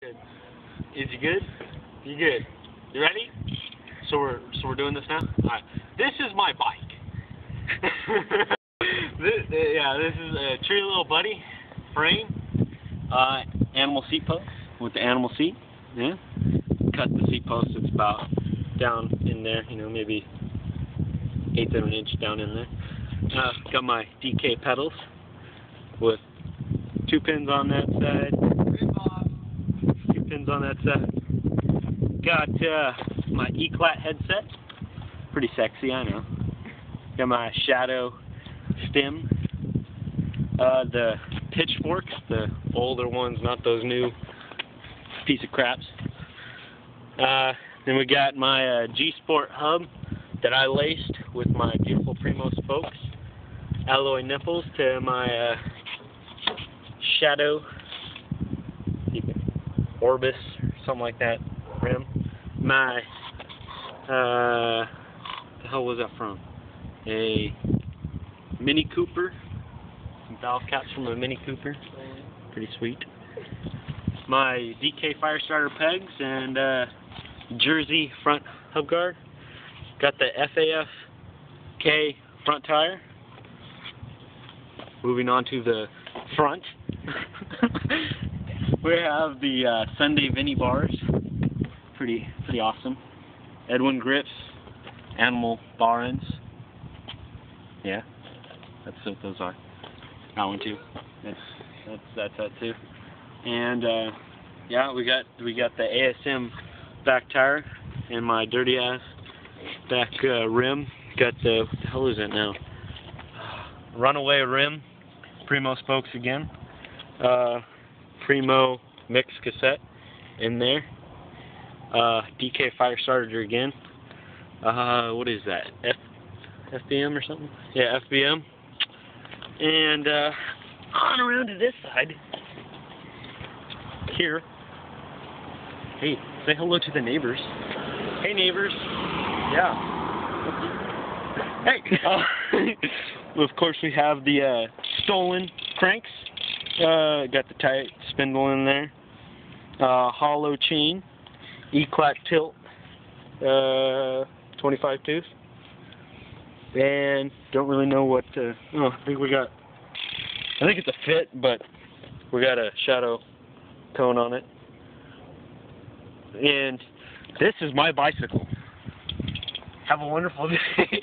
Good. Is you good? You good? You ready? So we're doing this now. All right. This is my bike. This is a tree little buddy frame. Animal seat post with the animal seat. Yeah. Cut the seat post. It's about down in there. You know, maybe 1/8 of an inch down in there. Got my DK pedals with 2 pins on that side. 2 pins on that side. Got my Eclat headset. Pretty sexy, I know. Got my Shadow stem. The pitchforks, the older ones, not those new piece of craps. Then we got my G-Sport hub that I laced with my beautiful Primo spokes. Alloy nipples to my Shadow Orbis, something like that, rim. My, the hell was that from? A Mini Cooper. Some valve caps from a Mini Cooper. Pretty sweet. My DK Firestarter pegs and Jersey front hub guard. Got the FAF-K front tire. Moving on to the front. We have the Sunday Vinny bars. Pretty awesome. Edwin grips. Animal bar ends. Yeah, that's what those are. That one too. That's that too. And yeah, we got the ASM back tire and my dirty ass back rim. Got the what the hell is that now? Runaway rim. Primo spokes again. Primo mix cassette in there. DK Firestarter again. What is that? FBM or something? Yeah, FBM. And on around to this side. Here. Hey, say hello to the neighbors. Hey, neighbors. Yeah. Hey. Of course, we have the stolen cranks. Got the tight spindle in there. Hollow chain. Eclat tilt. 25 tooth. And don't really know what I think it's a fit, but we got a Shadow cone on it. And this is my bicycle. Have a wonderful day.